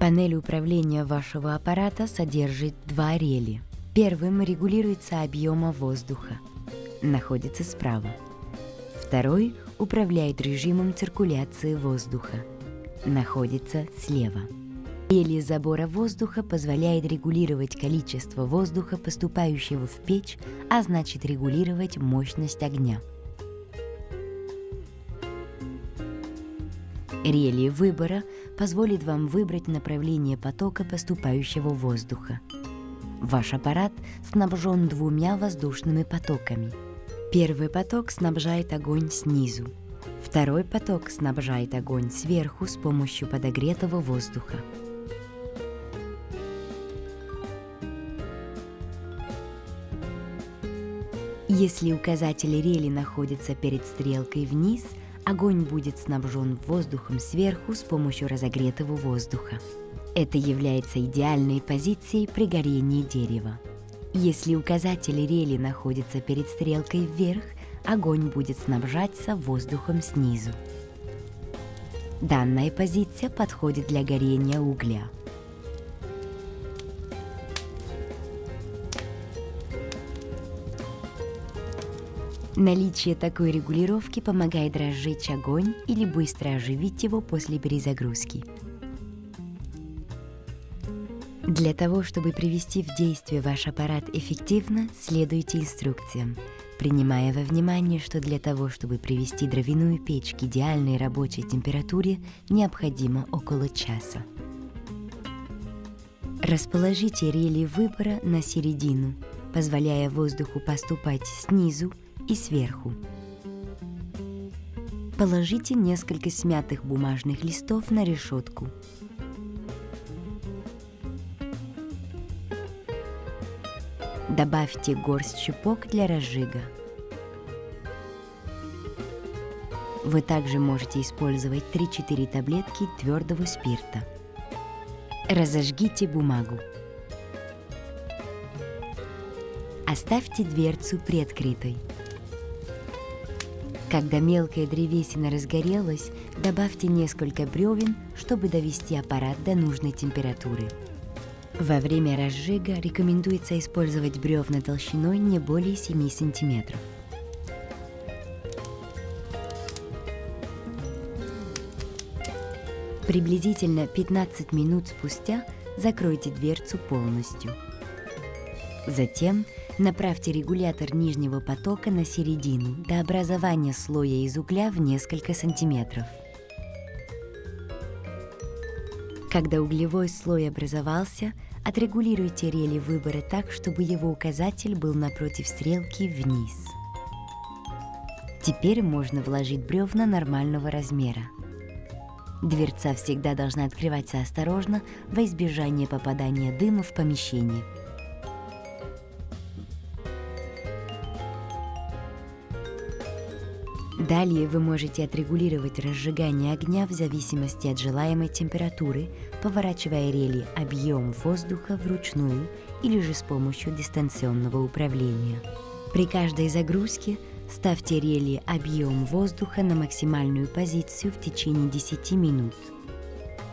Панель управления вашего аппарата содержит два рели. Первым регулируется объем воздуха, находится справа. Второй управляет режимом циркуляции воздуха, находится слева. Рели забора воздуха позволяет регулировать количество воздуха, поступающего в печь, а значит регулировать мощность огня. Рели выбора позволит вам выбрать направление потока поступающего воздуха. Ваш аппарат снабжен двумя воздушными потоками. Первый поток снабжает огонь снизу. Второй поток снабжает огонь сверху с помощью подогретого воздуха. Если указатель рели находится перед стрелкой вниз, огонь будет снабжен воздухом сверху с помощью разогретого воздуха. Это является идеальной позицией при горении дерева. Если указатель рели находится перед стрелкой вверх, огонь будет снабжаться воздухом снизу. Данная позиция подходит для горения угля. Наличие такой регулировки помогает разжечь огонь или быстро оживить его после перезагрузки. Для того, чтобы привести в действие ваш аппарат эффективно, следуйте инструкциям, принимая во внимание, что для того, чтобы привести дровяную печь к идеальной рабочей температуре, необходимо около часа. Расположите рели выбора на середину, позволяя воздуху поступать снизу и сверху. Положите несколько смятых бумажных листов на решетку. Добавьте горсть щепок для разжига. Вы также можете использовать 3-4 таблетки твердого спирта. Разожгите бумагу. Оставьте дверцу приоткрытой. Когда мелкая древесина разгорелась, добавьте несколько бревен, чтобы довести аппарат до нужной температуры. Во время разжига рекомендуется использовать бревна толщиной не более 7 см. Приблизительно 15 минут спустя закройте дверцу полностью. Затем направьте регулятор нижнего потока на середину до образования слоя из угля в несколько сантиметров. Когда углевой слой образовался, отрегулируйте рели выбора так, чтобы его указатель был напротив стрелки вниз. Теперь можно вложить бревна нормального размера. Дверца всегда должна открываться осторожно во избежание попадания дыма в помещение. Далее вы можете отрегулировать разжигание огня в зависимости от желаемой температуры, поворачивая рели объем воздуха вручную или же с помощью дистанционного управления. При каждой загрузке ставьте рели объем воздуха на максимальную позицию в течение 10 минут.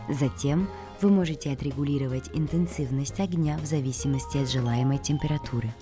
Затем вы можете отрегулировать интенсивность огня в зависимости от желаемой температуры.